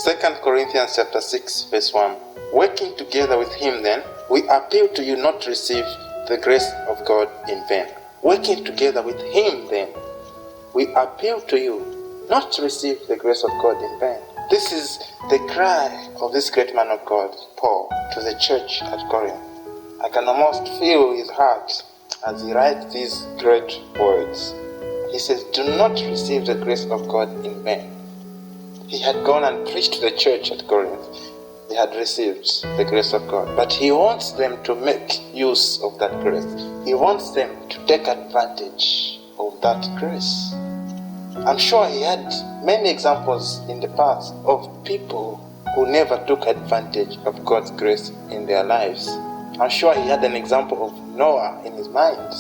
2 Corinthians chapter 6 verse 1. Working together with him then, we appeal to you not to receive the grace of God in vain. Working together with him then, we appeal to you not to receive the grace of God in vain. This is the cry of this great man of God, Paul, to the church at Corinth. I can almost feel his heart as he writes these great words. He says, do not receive the grace of God in vain. He had gone and preached to the church at Corinth. They had received the grace of God. But he wants them to make use of that grace. He wants them to take advantage of that grace. I'm sure he had many examples in the past of people who never took advantage of God's grace in their lives. I'm sure he had an example of Noah in his mind.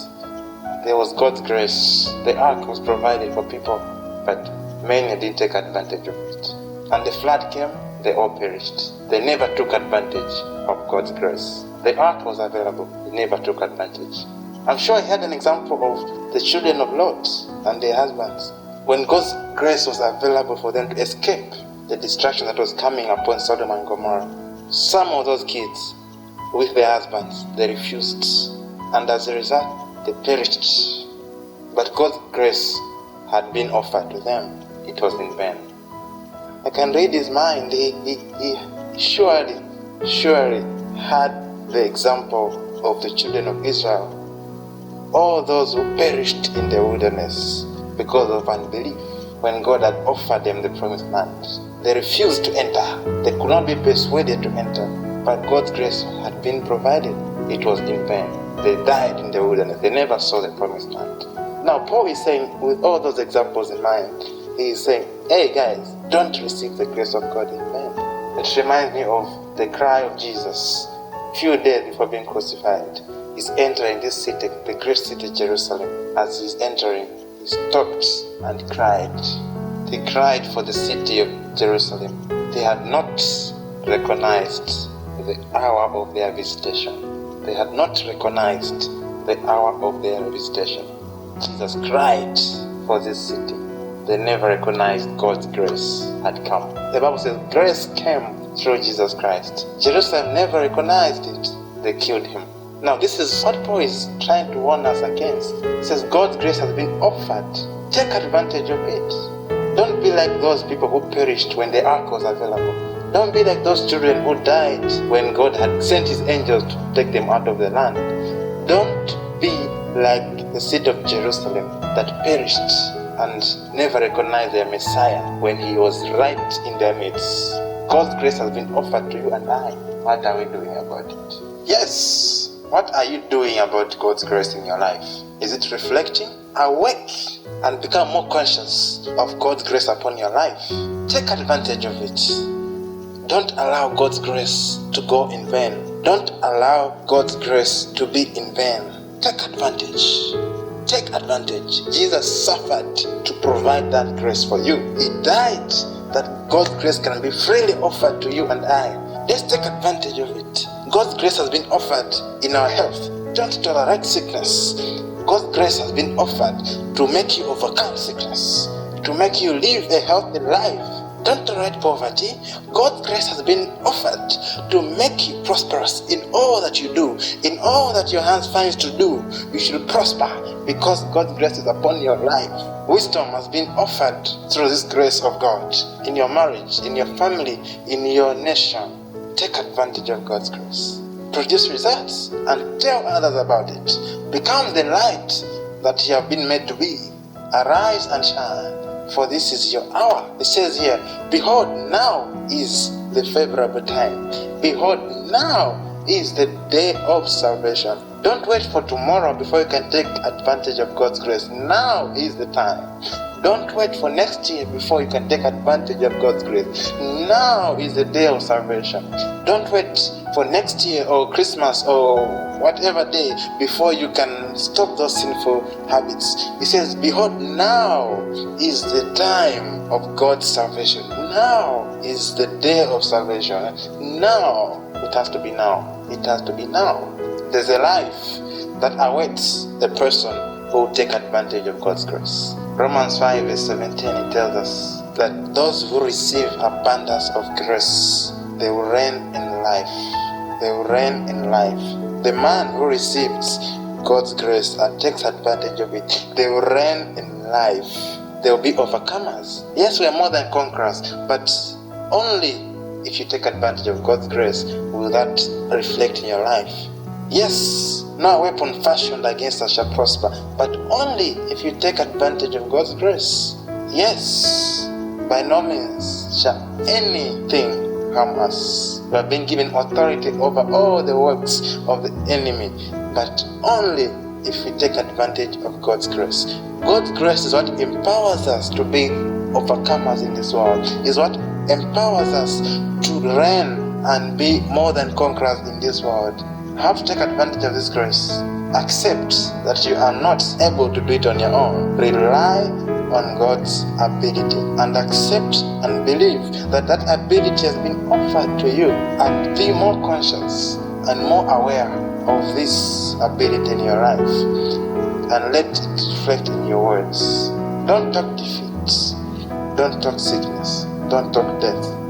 There was God's grace. The ark was provided for people, but many didn't take advantage of it. And the flood came, they all perished. They never took advantage of God's grace. The ark was available, they never took advantage. I'm sure he had an example of the children of Lot and their husbands. When God's grace was available for them to escape the destruction that was coming upon Sodom and Gomorrah, some of those kids with their husbands, they refused. And as a result, they perished. But God's grace had been offered to them. It was in vain. I can read his mind. He surely had the example of the children of Israel. All those who perished in the wilderness because of unbelief when God had offered them the promised land. They refused to enter. They could not be persuaded to enter. But God's grace had been provided. It was in vain. They died in the wilderness. They never saw the promised land. Now Paul is saying, with all those examples in mind, he is saying, hey guys, don't receive the grace of God in vain. It reminds me of the cry of Jesus a few days before being crucified. He's entering this city, the great city Jerusalem. As he's entering, he stopped and cried. He cried for the city of Jerusalem. They had not recognized the hour of their visitation. They had not recognized the hour of their visitation. Jesus cried for this city. They never recognized God's grace had come. The Bible says grace came through Jesus Christ. Jerusalem never recognized it. They killed him. Now this is what Paul is trying to warn us against. He says God's grace has been offered. Take advantage of it. Don't be like those people who perished when the ark was available. Don't be like those children who died when God had sent his angels to take them out of the land. Don't be like the city of Jerusalem that perished and never recognized their Messiah when he was right in their midst. God's grace has been offered to you and I. What are we doing about it? Yes! What are you doing about God's grace in your life? Is it reflecting? Awake and become more conscious of God's grace upon your life. Take advantage of it. Don't allow God's grace to go in vain. Don't allow God's grace to be in vain. Take advantage. Take advantage. Jesus suffered to provide that grace for you. He died that God's grace can be freely offered to you and I. Let's take advantage of it. God's grace has been offered in our health. Don't tolerate sickness. God's grace has been offered to make you overcome sickness, to make you live a healthy life. Don't tolerate poverty. God's grace has been offered to make you prosperous in all that you do, in all that your hands finds to do. You should prosper because God's grace is upon your life. Wisdom has been offered through this grace of God in your marriage, in your family, in your nation. Take advantage of God's grace. Produce results and tell others about it. Become the light that you have been made to be. Arise and shine, for this is your hour. It says here, behold, now is the favorable time. Behold, now is the day of salvation. Don't wait for tomorrow before you can take advantage of God's grace. Now is the time. Don't wait for next year before you can take advantage of God's grace. Now is the day of salvation. Don't wait for next year or Christmas or whatever day before you can stop those sinful habits. He says, behold, now is the time of God's salvation. Now is the day of salvation. Now. It has to be now. It has to be now. There's a life that awaits the person who will take advantage of God's grace. Romans 5 verse 17, it tells us that those who receive abundance of grace, they will reign in life. They will reign in life. The man who receives God's grace and takes advantage of it, they will reign in life. They will be overcomers. Yes, we are more than conquerors, but only if you take advantage of God's grace will that reflect in your life. Yes, no weapon fashioned against us shall prosper, but only if you take advantage of God's grace. Yes, by no means shall anything harm us. We have been given authority over all the works of the enemy, but only if we take advantage of God's grace. God's grace is what empowers us to be overcomers in this world, is what empowers us to reign and be more than conquerors in this world. How to take advantage of this grace? Accept that you are not able to do it on your own. Rely on God's ability and accept and believe that that ability has been offered to you, and be more conscious and more aware of this ability in your life, and let it reflect in your words. Don't talk defeat, don't talk sickness, don't talk death.